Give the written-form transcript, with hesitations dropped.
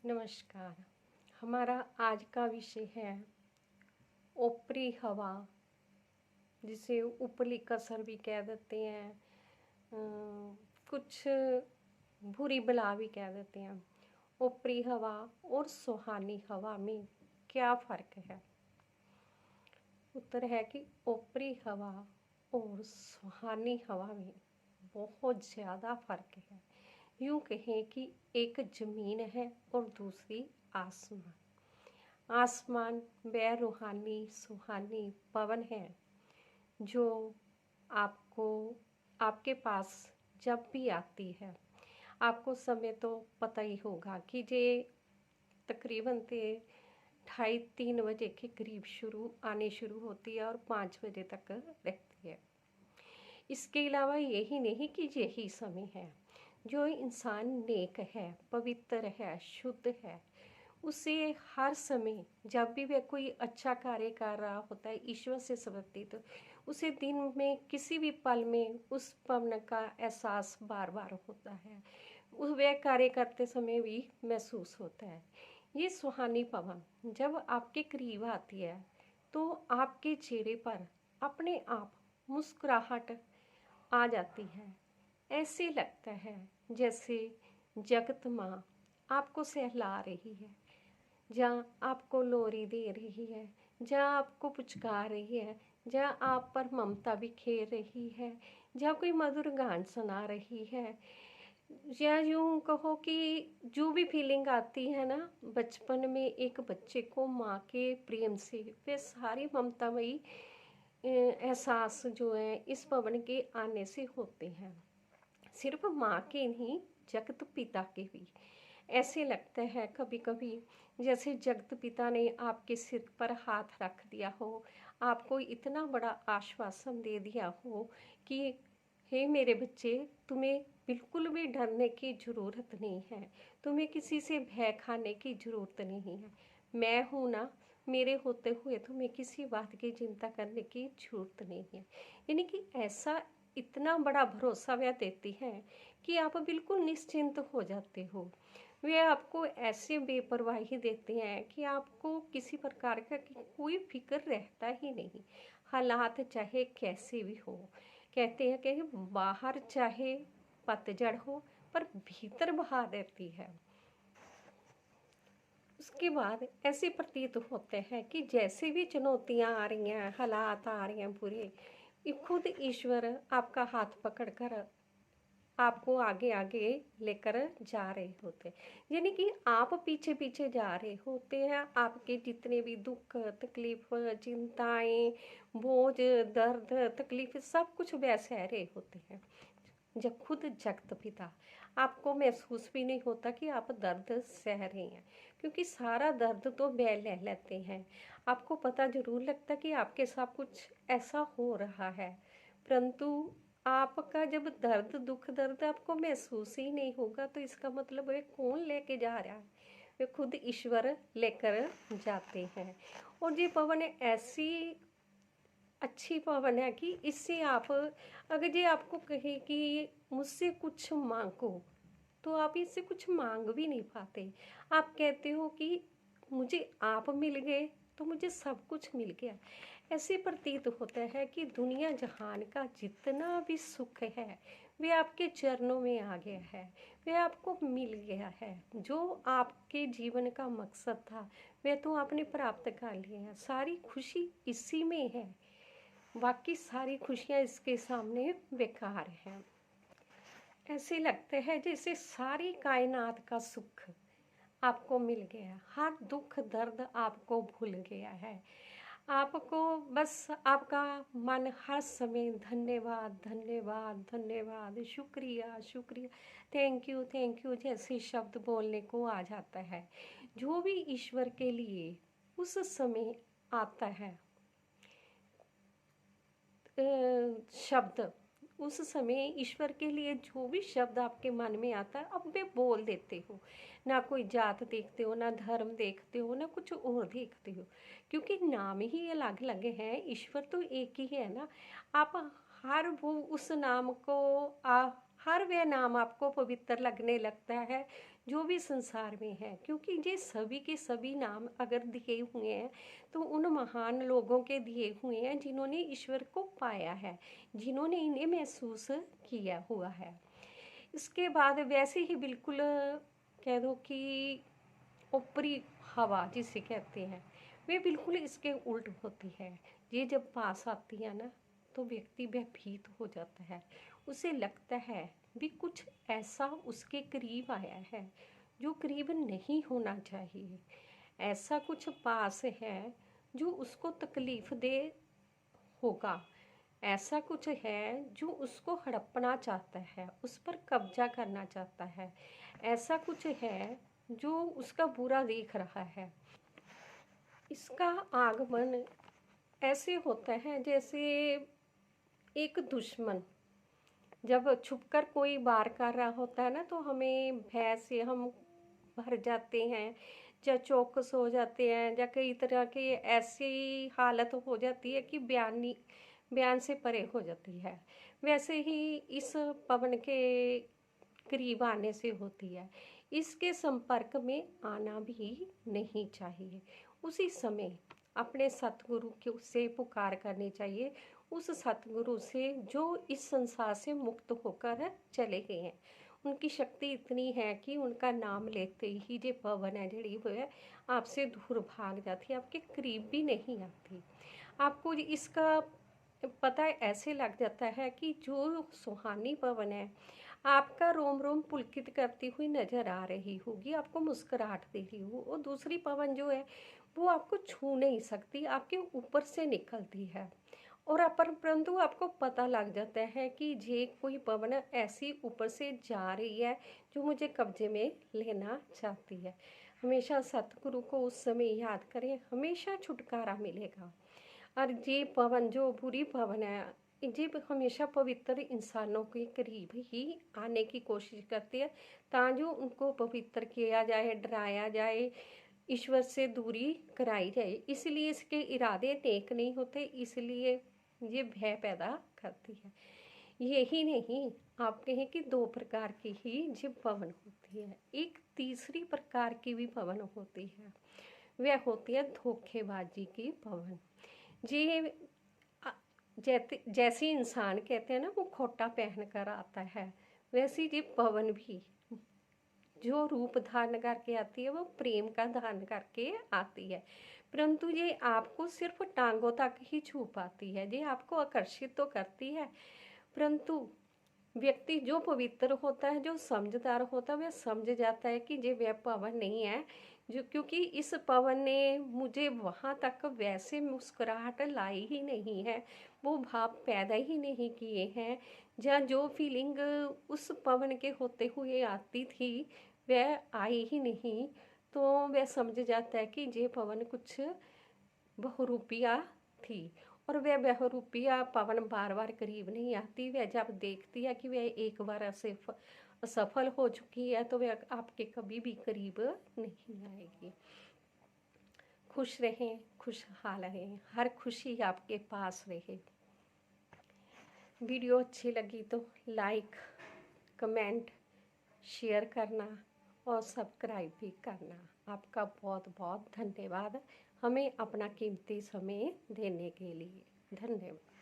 नमस्कार। हमारा आज का विषय है ऊपरी हवा, जिसे ऊपरी कसर भी कह देते हैं। कुछ बुरी बला भी कह देते हैं। ऊपरी हवा और सुहानी हवा में क्या फ़र्क है? उत्तर है कि ऊपरी हवा और सुहानी हवा में बहुत ज़्यादा फ़र्क है। यूँ कहें कि एक ज़मीन है और दूसरी आसमान। आसमान वह रूहानी सुहानी पवन है जो आपको आपके पास जब भी आती है। आपको समय तो पता ही होगा कि ये तकरीबन 2:30-3 बजे के करीब आने शुरू होती है और 5 बजे तक रहती है। इसके अलावा यही नहीं कि यही समय है। जो इंसान नेक है, पवित्र है, शुद्ध है, उसे हर समय जब भी वह कोई अच्छा कार्य कर रहा होता है ईश्वर से समर्पित, तो उसे दिन में किसी भी पल में उस पवन का एहसास बार बार होता है। वह कार्य करते समय भी महसूस होता है। ये सुहानी पवन जब आपके करीब आती है तो आपके चेहरे पर अपने आप मुस्कुराहट आ जाती है। ऐसे लगता है जैसे जगत माँ आपको सहला रही है, जहाँ आपको लोरी दे रही है, जहाँ आपको पुचकार रही है, जहाँ आप पर ममता बिखेर रही है, जहाँ कोई मधुर गान सुना रही है। या यूँ कहो कि जो भी फीलिंग आती है ना बचपन में एक बच्चे को माँ के प्रेम से, वे सारी ममतामयी एहसास जो है इस पवन के आने से होते हैं। सिर्फ माँ के नहीं, जगत पिता के भी। ऐसे लगता है कभी कभी जैसे जगत पिता ने आपके सिर पर हाथ रख दिया हो, आपको इतना बड़ा आश्वासन दे दिया हो कि हे मेरे बच्चे, तुम्हें बिल्कुल भी डरने की ज़रूरत नहीं है, तुम्हें किसी से भय खाने की ज़रूरत नहीं है। मैं हूँ ना, मेरे होते हुए तुम्हें किसी बात की चिंता करने की ज़रूरत नहीं है। यानी कि ऐसा इतना बड़ा भरोसा वह देती हैं कि आप बिल्कुल निश्चिंत हो जाते हो। वे आपको ऐसे बेपरवाही देते हैं कि आपको किसी प्रकार का कोई फिक्र रहता ही नहीं, हालात चाहे कैसे भी हो। कहते हैं कि बाहर चाहे पतझड़ हो पर भीतर बहार रहती है। उसके बाद ऐसे प्रतीत होते हैं कि जैसे भी चुनौतियां आ रही हैं, हालात आ रहे हैं बुरे, खुद ईश्वर आपका हाथ पकड़कर आपको आगे आगे लेकर जा रहे होते हैं। यानी कि आप पीछे पीछे जा रहे होते हैं। आपके जितने भी दुख तकलीफ चिंताएं बोझ दर्द तकलीफ सब कुछ वह सह रहे होते हैं। जब खुद जगत पिता, आपको महसूस भी नहीं होता कि आप दर्द सह रहे हैं, क्योंकि सारा दर्द तो वह ले लेते हैं। आपको पता जरूर लगता कि आपके साथ कुछ ऐसा हो रहा है, परंतु आपका जब दर्द दुख दर्द आपको महसूस ही नहीं होगा तो इसका मतलब है कौन लेके जा रहा है? वे खुद ईश्वर लेकर जाते हैं। और ये पवन ऐसी अच्छी पवन है कि इससे आप, अगर ये आपको कहे कि मुझसे कुछ मांगो, तो आप इससे कुछ मांग भी नहीं पाते। आप कहते हो कि मुझे आप मिल गए तो मुझे सब कुछ मिल गया। ऐसे प्रतीत होता है कि दुनिया जहान का जितना भी सुख है वे आपके चरणों में आ गया है, वे आपको मिल गया है। जो आपके जीवन का मकसद था वह तो आपने प्राप्त कर लिया है। सारी खुशी इसी में है, बाकी सारी खुशियाँ इसके सामने बेकार हैं। ऐसे लगता है जैसे सारी कायनात का सुख आपको मिल गया, हर दुख दर्द आपको भूल गया है। आपको बस आपका मन हर समय धन्यवाद धन्यवाद धन्यवाद, शुक्रिया शुक्रिया, थैंक यू जैसे शब्द बोलने को आ जाता है। जो भी ईश्वर के लिए उस समय आता है शब्द, उस समय ईश्वर के लिए जो भी शब्द आपके मन में आता है अब वे बोल देते हो। ना कोई जात देखते हो, ना धर्म देखते हो, ना कुछ और देखते हो, क्योंकि नाम ही अलग अलग हैं, ईश्वर तो एक ही है ना। आप हर वो उस नाम को हर वह नाम आपको पवित्र लगने लगता है जो भी संसार में है, क्योंकि ये सभी के सभी नाम अगर दिए हुए हैं तो उन महान लोगों के दिए हुए हैं जिन्होंने ईश्वर को पाया है, जिन्होंने इन्हें महसूस किया हुआ है। इसके बाद वैसे ही बिल्कुल कह दो कि ऊपरी हवा जिसे कहते हैं, वे बिल्कुल इसके उल्ट होती है। ये जब पास आती है ना तो व्यक्ति भयभीत हो जाता है, उसे लगता है भी कुछ ऐसा उसके करीब आया है जो करीब नहीं होना चाहिए, ऐसा कुछ पास है जो उसको तकलीफ दे होगा, ऐसा कुछ है जो उसको हड़पना चाहता है, उस पर कब्जा करना चाहता है, ऐसा कुछ है जो उसका बुरा देख रहा है। इसका आगमन ऐसे होता है जैसे एक दुश्मन जब छुपकर कोई वार कर रहा होता है ना, तो हमें भय से हम भर जाते हैं, या चौकस हो जाते हैं, या कई तरह की ऐसी हालत हो जाती है कि बयान से परे हो जाती है। वैसे ही इस पवन के करीब आने से होती है। इसके संपर्क में आना भी नहीं चाहिए। उसी समय अपने सतगुरु से पुकार करनी चाहिए, उस सतगुरु से जो इस संसार से मुक्त होकर चले गए हैं। उनकी शक्ति इतनी है कि उनका नाम लेते ही जो पवन है जड़ी हुई है आपसे दूर भाग जाती है, आपके करीब भी नहीं आती। आपको इसका पता ऐसे लग जाता है कि जो सुहानी पवन है आपका रोम रोम पुलकित करती हुई नजर आ रही होगी, आपको मुस्कुराहट दे रही हो, और दूसरी पवन जो है वो आपको छू नहीं सकती, आपके ऊपर से निकलती है। और परंतु आपको पता लग जाता है कि ये कोई पवन ऐसी ऊपर से जा रही है जो मुझे कब्जे में लेना चाहती है। हमेशा सतगुरु को उस समय याद करें, हमेशा छुटकारा मिलेगा। और ये पवन जो बुरी पवन है ये हमेशा पवित्र इंसानों के करीब ही आने की कोशिश करती है, ताकि उनको पवित्र किया जाए, डराया जाए, ईश्वर से दूरी कराई जाए। इसलिए इसके इरादे नेक नहीं होते, इसलिए ये भय पैदा करती है। यही नहीं, आप कहें कि दो प्रकार की ही ये पवन होती है। एक तीसरी प्रकार की भी पवन होती है, वह होती है धोखेबाजी की पवन। ये जैसे इंसान कहते हैं ना वो खोटा पहन कर आता है, वैसे ये पवन भी जो रूप धारण करके आती है वो प्रेम का धारण करके आती है। परंतु ये आपको सिर्फ टांगों तक ही छू पाती है, ये आपको आकर्षित तो करती है, परंतु व्यक्ति जो पवित्र होता है, जो समझदार होता है, वह समझ जाता है कि ये वह पवन नहीं है जो, क्योंकि इस पवन ने मुझे वहाँ तक वैसे मुस्कुराहट लाई ही नहीं है, वो भाव पैदा ही नहीं किए हैं, या जो फीलिंग उस पवन के होते हुए आती थी वह आई ही नहीं। तो वह समझ जाता है कि ये पवन कुछ बहुरूपिया थी, और वह बहुरूपिया पवन बार बार करीब नहीं आती। वह जब देखती है कि वह एक बार असफल हो चुकी है तो वह आपके कभी भी करीब नहीं आएगी। खुश रहें, खुशहाल रहें, हर खुशी आपके पास रहे। वीडियो अच्छी लगी तो लाइक, कमेंट, शेयर करना और सब्सक्राइब भी करना। आपका बहुत बहुत धन्यवाद हमें अपना कीमती समय देने के लिए। धन्यवाद।